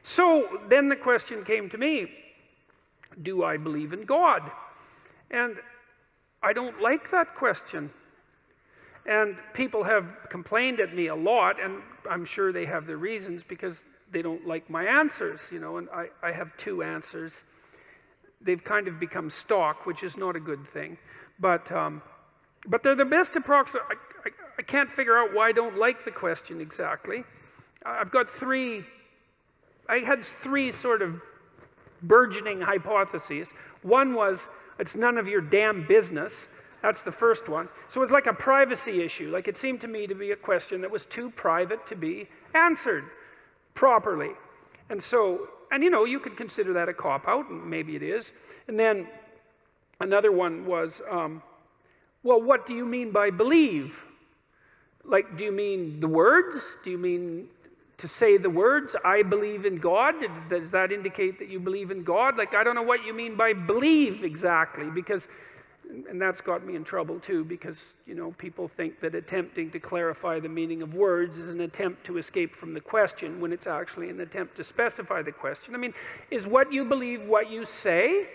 So then the question came to me, do I believe in God? And I don't like that question. And people have complained at me a lot, and I'm sure they have their reasons because they don't like my answers, you know, and I have two answers. They've kind of become stock, which is not a good thing. But they're the best approximate. I can't figure out why I don't like the question exactly. I've got I had three sort of burgeoning hypotheses. One was, it's none of your damn business. That's the first one. So it's like a privacy issue. Like, it seemed to me to be a question that was too private to be answered properly. And so, and you know, you could consider that a cop-out, and maybe it is. And then another one was, well, what do you mean by believe? Like, do you mean the words? Do you mean to say the words, I believe in God? Does that indicate that you believe in God? Like, I don't know what you mean by believe exactly, because, and that's got me in trouble too, because, you know, people think that attempting to clarify the meaning of words is an attempt to escape from the question when it's actually an attempt to specify the question. I mean, is what you believe what you say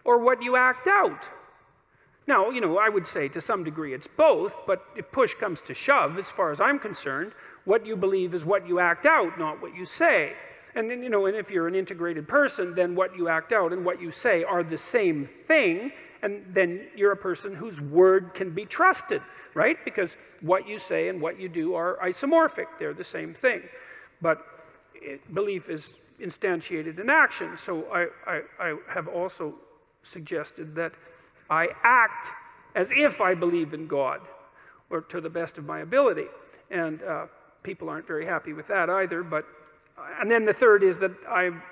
or what you act out? Now, you know, I would say to some degree it's both, but if push comes to shove, as far as I'm concerned, what you believe is what you act out, not what you say. And then, you know, and if you're an integrated person, then what you act out and what you say are the same thing, and then you're a person whose word can be trusted, right? Because what you say and what you do are isomorphic. They're the same thing. But belief is instantiated in action. So I have also suggested that I act as if I believe in God, or to the best of my ability. And people aren't very happy with that either. And then the third is that I'm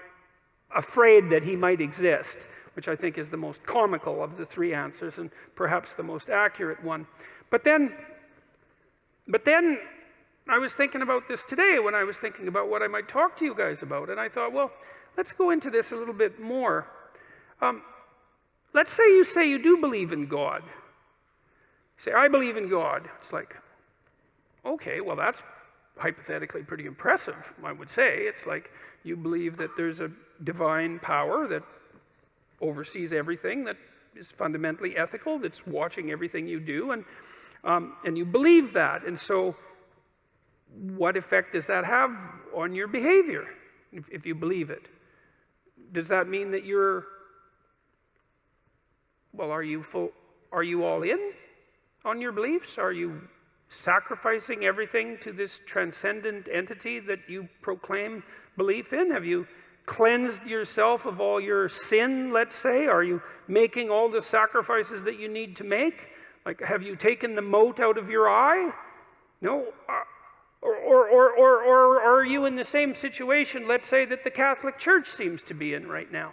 afraid that he might exist, which I think is the most comical of the three answers and perhaps the most accurate one. But then I was thinking about this today when I was thinking about what I might talk to you guys about. And I thought, well, let's go into this a little bit more. Let's say you do believe in God. Say, I believe in God. It's like, okay, well, that's hypothetically pretty impressive, I would say. It's like you believe that there's a divine power that oversees everything, that is fundamentally ethical, that's watching everything you do, and you believe that. And so what effect does that have on your behavior if you believe it? Does that mean that you're, well, are you all in on your beliefs? Are you sacrificing everything to this transcendent entity that you proclaim belief in? Have you cleansed yourself of all your sin, let's say? Are you making all the sacrifices that you need to make? Like, have you taken the mote out of your eye? No? Or are you in the same situation, let's say, that the Catholic Church seems to be in right now?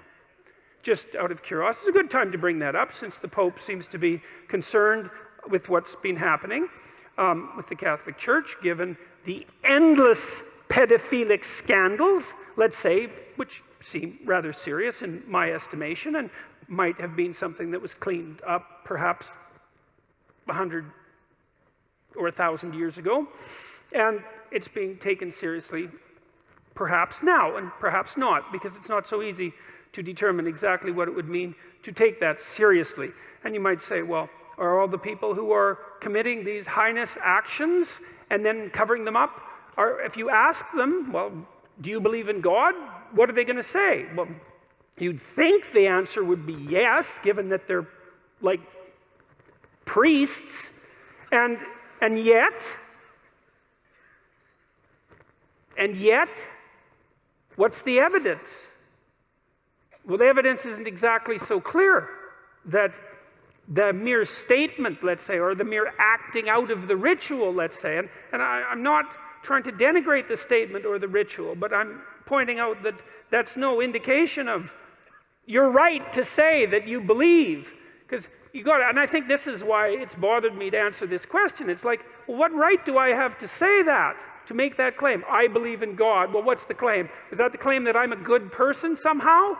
Just out of curiosity, it's a good time to bring that up, since the Pope seems to be concerned with what's been happening with the Catholic Church, given the endless pedophilic scandals, let's say, which seem rather serious in my estimation, and might have been something that was cleaned up perhaps 100 or 1,000 years ago. And it's being taken seriously perhaps now, and perhaps not, because it's not so easy to determine exactly what it would mean to take that seriously. And you might say, well, are all the people who are committing these heinous actions and then covering them up, if you ask them, well, do you believe in God? What are they going to say? Well, you'd think the answer would be yes, given that they're like priests, and yet, what's the evidence? Well, the evidence isn't exactly so clear that the mere statement, let's say, or the mere acting out of the ritual, let's say, and I'm not trying to denigrate the statement or the ritual, but I'm pointing out that that's no indication of you're right to say that you believe, because you got to, and I think this is why it's bothered me to answer this question. It's like, well, what right do I have to say that, to make that claim? I believe in God. Well, what's the claim? Is that the claim that I'm a good person somehow?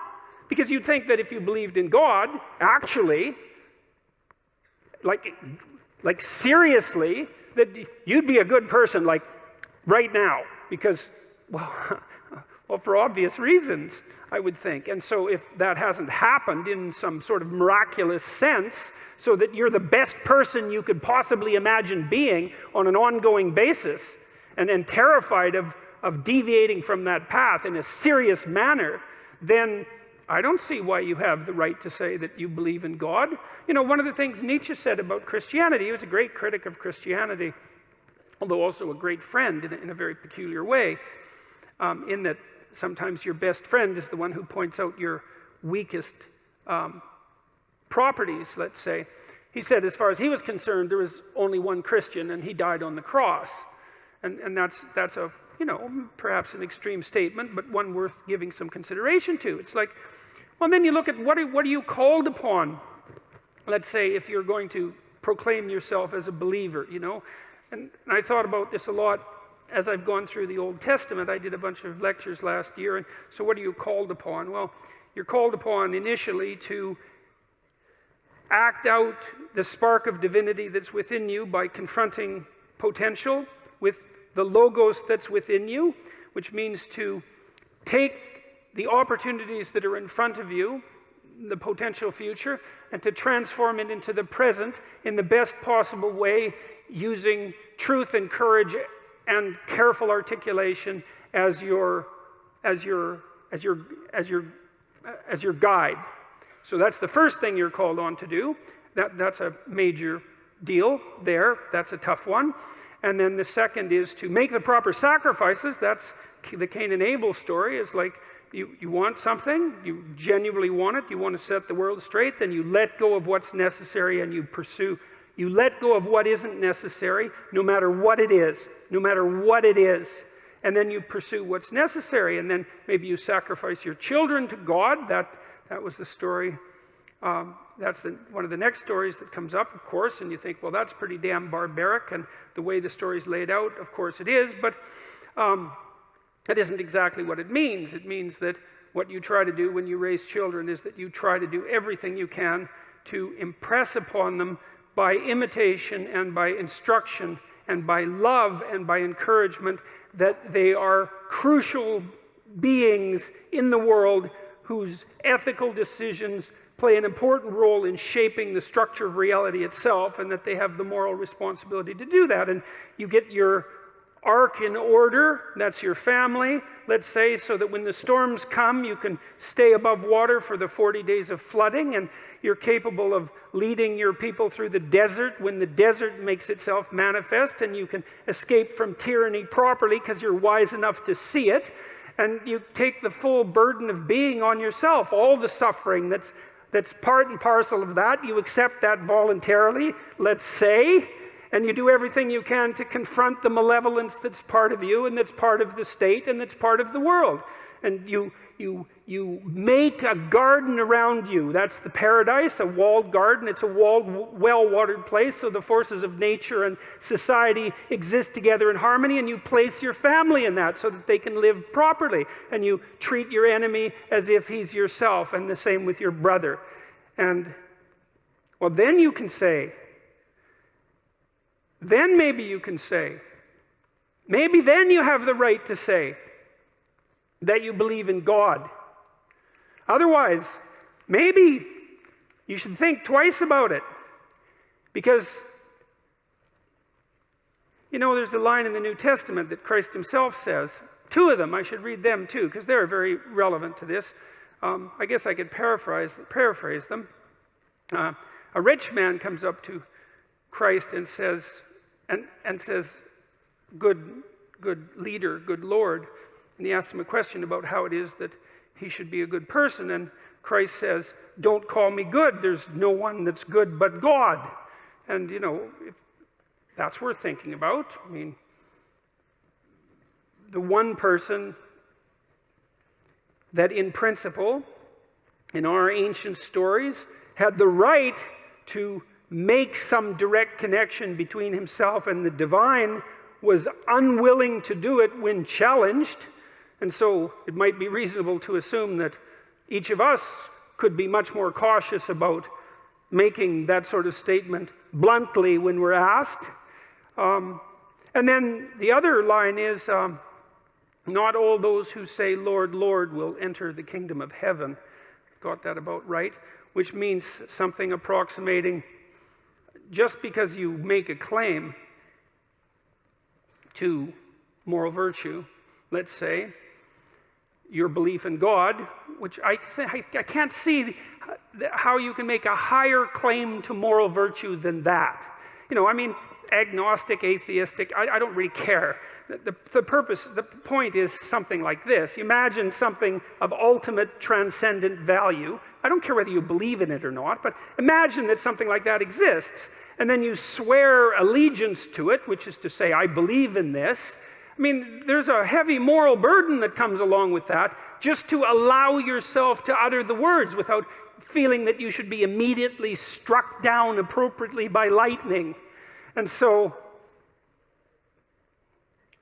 Because you'd think that if you believed in God, actually, like seriously, that you'd be a good person, like right now, because, well, Well, for obvious reasons, I would think. And so if that hasn't happened in some sort of miraculous sense, so that you're the best person you could possibly imagine being on an ongoing basis, and then terrified of deviating from that path in a serious manner, then I don't see why you have the right to say that you believe in God. You know, one of the things Nietzsche said about Christianity, he was a great critic of Christianity, although also a great friend in a very peculiar way, in that sometimes your best friend is the one who points out your weakest properties, let's say. He said, as far as he was concerned, there was only one Christian, and he died on the cross. And that's a, you know, perhaps an extreme statement, but one worth giving some consideration to. It's like, well, then you look at what are you called upon? Let's say if you're going to proclaim yourself as a believer, you know. And I thought about this a lot as I've gone through the Old Testament. I did a bunch of lectures last year, and so what are you called upon? Well, you're called upon initially to act out the spark of divinity that's within you by confronting potential with the logos that's within you, which means to take the opportunities that are in front of you, the potential future, and to transform it into the present in the best possible way, using truth and courage and careful articulation as your guide. So that's the first thing you're called on to do. That's a major deal there. That's a tough one. And then the second is to make the proper sacrifices. That's the Cain and Abel story. Is like you want something, you genuinely want it, you want to set the world straight, then you let go of what's necessary and you pursue. You let go of what isn't necessary, no matter what it is, no matter what it is. And then you pursue what's necessary. And then maybe you sacrifice your children to God. That was the story. That's one of the next stories that comes up, of course, and you think, well, that's pretty damn barbaric, and the way the story's laid out, of course it is, but that isn't exactly what it means. It means that what you try to do when you raise children is that you try to do everything you can to impress upon them by imitation and by instruction and by love and by encouragement that they are crucial beings in the world whose ethical decisions play an important role in shaping the structure of reality itself, and that they have the moral responsibility to do that. And you get your ark in order, that's your family, let's say, so that when the storms come, you can stay above water for the 40 days of flooding, and you're capable of leading your people through the desert when the desert makes itself manifest, and you can escape from tyranny properly because you're wise enough to see it, and you take the full burden of being on yourself, all the suffering that's part and parcel of that. You accept that voluntarily, let's say, and you do everything you can to confront the malevolence that's part of you and that's part of the state and that's part of the world. And you make a garden around you. That's the paradise, a walled garden. It's a walled, well-watered place, so the forces of nature and society exist together in harmony, and you place your family in that so that they can live properly. And you treat your enemy as if he's yourself, and the same with your brother. And, well, then you can say, then maybe you can say, maybe then you have the right to say that you believe in God. Otherwise, maybe you should think twice about it. Because, you know, there's a line in the New Testament that Christ himself says. Two of them, I should read them too, because they're very relevant to this. I guess I could paraphrase them. A rich man comes up to Christ and says, good leader, good Lord. And he asks him a question about how it is that he should be a good person. And Christ says, don't call me good. There's no one that's good but God. And, you know, that's worth thinking about. I mean, the one person that in principle, in our ancient stories, had the right to make some direct connection between himself and the divine, was unwilling to do it when challenged. And so it might be reasonable to assume that each of us could be much more cautious about making that sort of statement bluntly when we're asked. And then the other line is, Not all those who say, Lord, Lord, will enter the kingdom of heaven. Got that about right? Which means something approximating, just because you make a claim to moral virtue, let's say, your belief in God, which I can't see how you can make a higher claim to moral virtue than that. I mean, agnostic, atheistic, I don't really care. The point is something like this. Imagine something of ultimate transcendent value. I don't care whether you believe in it or not, but imagine that something like that exists. And then you swear allegiance to it, which is to say, I believe in this. I mean, there's a heavy moral burden that comes along with that, just to allow yourself to utter the words without feeling that you should be immediately struck down appropriately by lightning. And so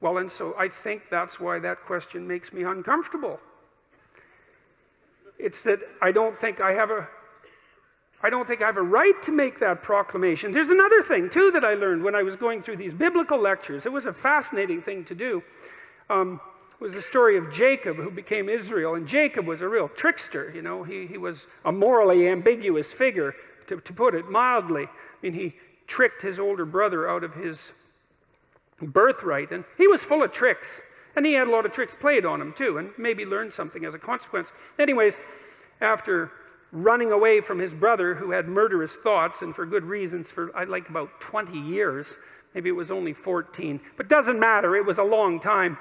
I think that's why that question makes me uncomfortable. It's that I don't think I have a right to make that proclamation. There's another thing, too, that I learned when I was going through these biblical lectures. It was a fascinating thing to do. It was the story of Jacob, who became Israel. And Jacob was a real trickster, He was a morally ambiguous figure, to put it mildly. I mean, he tricked his older brother out of his birthright. And he was full of tricks. And he had a lot of tricks played on him, too, and maybe learned something as a consequence. Anyways, after running away from his brother, who had murderous thoughts, and for good reasons, for about 20 years. Maybe it was only 14. But doesn't matter, it was a long time.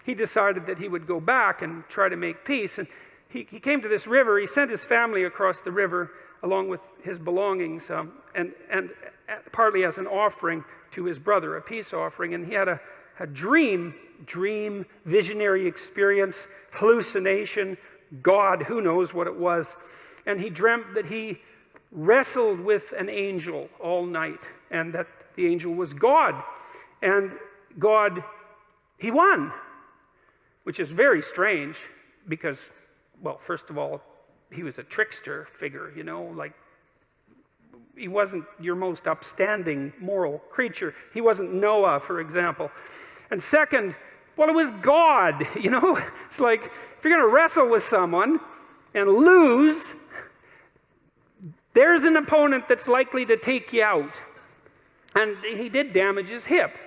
He decided that he would go back and try to make peace. And he came to this river. He sent his family across the river along with his belongings, and partly as an offering to his brother, a peace offering. And he had a dream, visionary experience, hallucination, God, who knows what it was. And he dreamt that he wrestled with an angel all night, and that the angel was God. And God, he won, which is very strange because, well, first of all, he was a trickster figure, he wasn't your most upstanding moral creature. He wasn't Noah, for example. And second, well, it was God, It's like, if you're going to wrestle with someone and lose, there's an opponent that's likely to take you out. And he did damage his hip.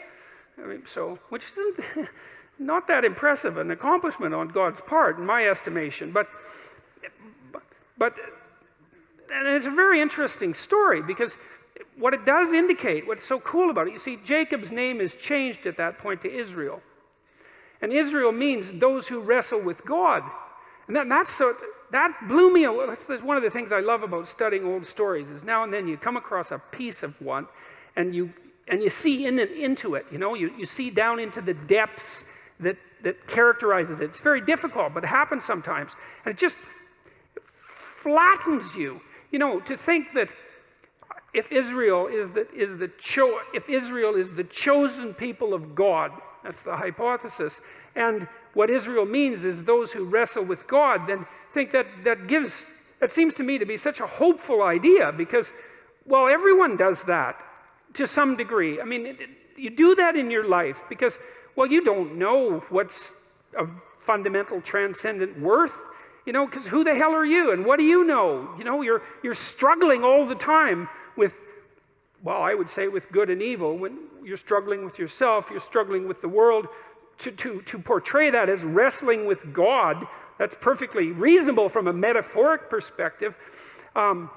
Which isn't not that impressive an accomplishment on God's part, in my estimation. But and it's a very interesting story, because what it does indicate, what's so cool about it, you see, Jacob's name is changed at that point to Israel. And Israel means those who wrestle with God. And that blew me away. That's one of the things I love about studying old stories, is now and then you come across a piece of one, and you see into it. You see down into the depths that characterizes it. It's very difficult, but it happens sometimes, and it just flattens you. To think that if Israel is the chosen people of God, that's the hypothesis, and what Israel means is those who wrestle with God, then think that seems to me to be such a hopeful idea, because, well, everyone does that to some degree. I mean, you do that in your life because, well, you don't know what's of fundamental transcendent worth, because who the hell are you and what do you know? You're struggling all the time with, well, I would say with good and evil. When you're struggling with yourself, you're struggling with the world. To portray that as wrestling with God, that's perfectly reasonable from a metaphoric perspective. And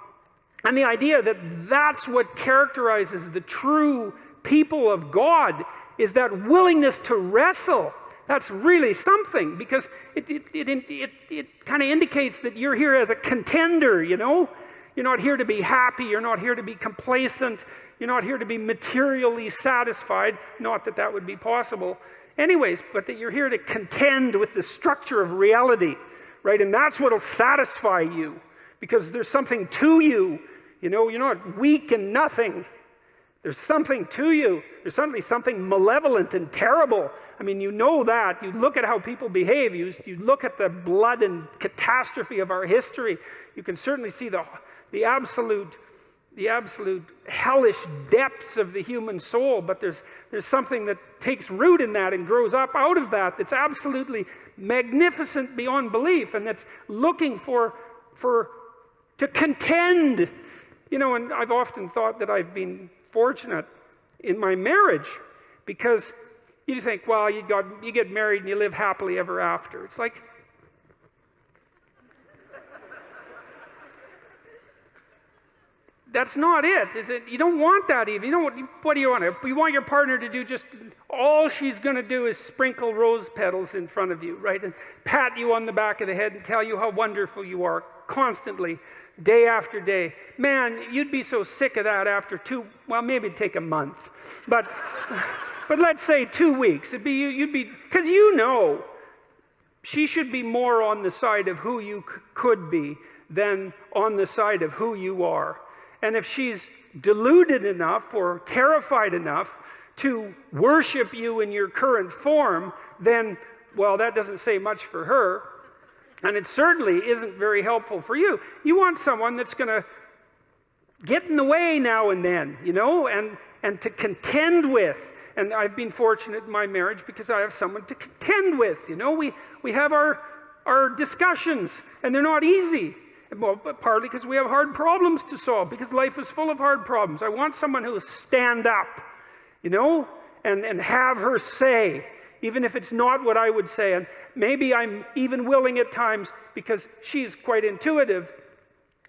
the idea that that's what characterizes the true people of God is that willingness to wrestle. That's really something, because it kind of indicates that you're here as a contender, You're not here to be happy. You're not here to be complacent. You're not here to be materially satisfied. Not that that would be possible. Anyways, but that you're here to contend with the structure of reality, right? And that's what will satisfy you, because there's something to you. You're not weak and nothing. There's something to you. There's certainly something malevolent and terrible. I mean, that. You look at how people behave. You look at the blood and catastrophe of our history. You can certainly see the absolute hellish depths of the human soul. But there's something that takes root in that and grows up out of that, that's absolutely magnificent beyond belief, and that's looking to contend. You know, and I've often thought that I've been fortunate in my marriage, because you think, well, you get married and you live happily ever after. It's like, that's not it, is it? You don't want that even. What do you want? You want your partner to do just all she's going to do is sprinkle rose petals in front of you, right? And pat you on the back of the head and tell you how wonderful you are constantly, day after day. Man, you'd be so sick of that after maybe it'd take a month. But let's say 2 weeks. You'd be, because you know, she should be more on the side of who you could be than on the side of who you are. And if she's deluded enough or terrified enough to worship you in your current form, then, well, that doesn't say much for her. And it certainly isn't very helpful for you. You want someone that's going to get in the way now and then, you know, and to contend with. And I've been fortunate in my marriage because I have someone to contend with. You know, we have our discussions, and they're not easy. Well, partly because we have hard problems to solve, because life is full of hard problems. I want someone who will stand up, you know, and have her say, even if it's not what I would say. And maybe I'm even willing at times, because she's quite intuitive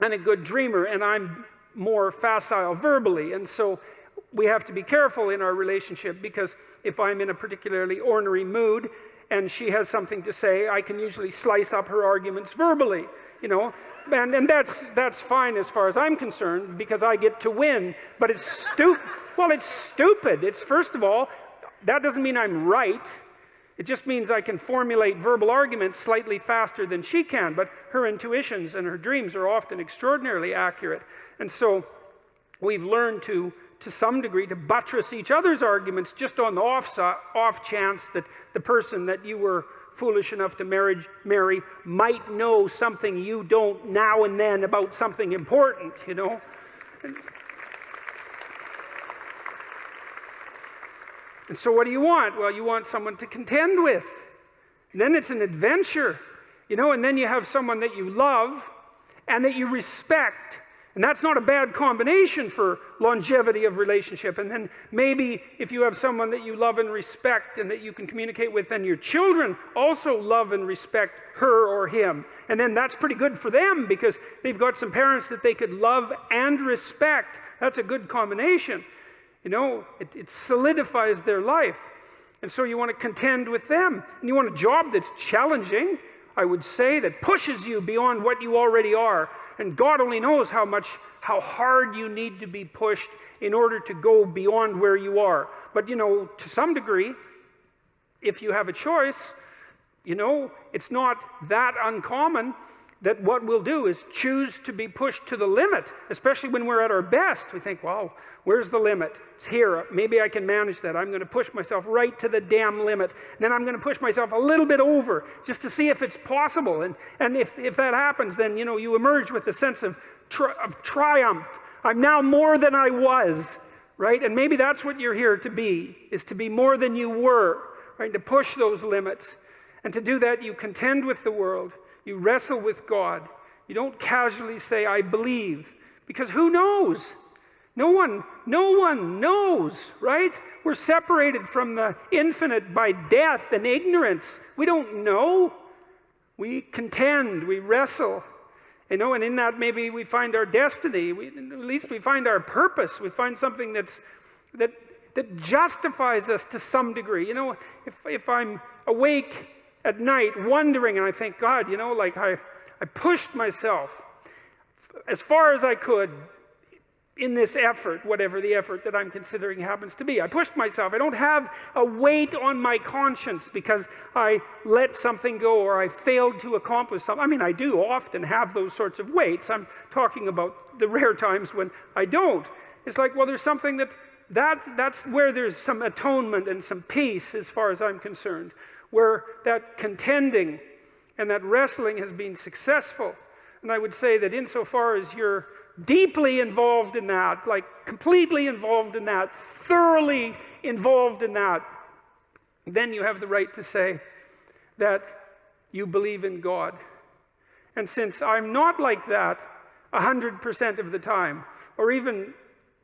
and a good dreamer, and I'm more facile verbally. And so we have to be careful in our relationship, because if I'm in a particularly ornery mood and she has something to say, I can usually slice up her arguments verbally, you know. And that's fine as far as I'm concerned, because I get to win. But it's stupid. Well, it's stupid. It's, first of all, that doesn't mean I'm right. It just means I can formulate verbal arguments slightly faster than she can. But her intuitions and her dreams are often extraordinarily accurate. And so we've learned to some degree, to buttress each other's arguments just on the off chance that the person that you were foolish enough to marry might know something you don't now and then about something important, you know. And so what do you want? Well, you want someone to contend with. And then it's an adventure, you know, and then you have someone that you love and that you respect. And that's not a bad combination for longevity of relationship. And then maybe if you have someone that you love and respect and that you can communicate with, then your children also love and respect her or him. And then that's pretty good for them, because they've got some parents that they could love and respect. That's a good combination. You know, it solidifies their life. And so you want to contend with them. And you want a job that's challenging, I would say, that pushes you beyond what you already are. And God only knows how hard you need to be pushed in order to go beyond where you are. But, you know, to some degree, if you have a choice, you know, it's not that uncommon that what we'll do is choose to be pushed to the limit, especially when we're at our best. We think, well, where's the limit? It's here. Maybe I can manage that. I'm going to push myself right to the damn limit. Then I'm going to push myself a little bit over just to see if it's possible. And if that happens, then, you know, you emerge with a sense of triumph. I'm now more than I was, right? And maybe that's what you're here to be, is to be more than you were, right? To push those limits. And to do that, you contend with the world. You wrestle with God. You don't casually say, I believe, because who knows? No one knows, right? We're separated from the infinite by death and ignorance. We don't know. We contend, we wrestle. You know, and in that maybe we find our destiny. At least we find our purpose. We find something that justifies us to some degree. You know, if I'm awake at night wondering, and I think, God, you know, like I pushed myself as far as I could in this effort, whatever the effort that I'm considering happens to be. I pushed myself. I don't have a weight on my conscience because I let something go or I failed to accomplish something. I mean, I do often have those sorts of weights. I'm talking about the rare times when I don't. It's like, well, there's something that's where there's some atonement and some peace as far as I'm concerned, where that contending and that wrestling has been successful. And I would say that insofar as you're deeply involved in that, like completely involved in that, thoroughly involved in that, then you have the right to say that you believe in God. And since I'm not like that 100% of the time, or even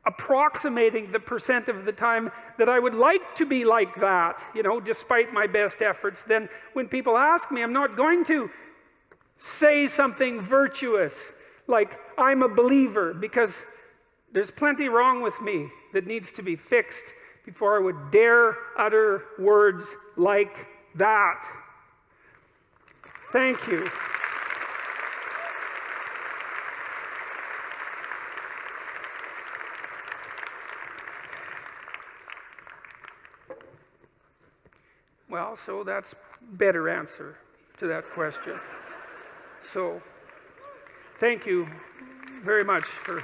approximating the percent of the time that I would like to be like that, despite my best efforts, then when people ask me, I'm not going to say something virtuous like I'm a believer, because there's plenty wrong with me that needs to be fixed before I would dare utter words like that. Thank you. Well, so that's a better answer to that question. So, thank you very much for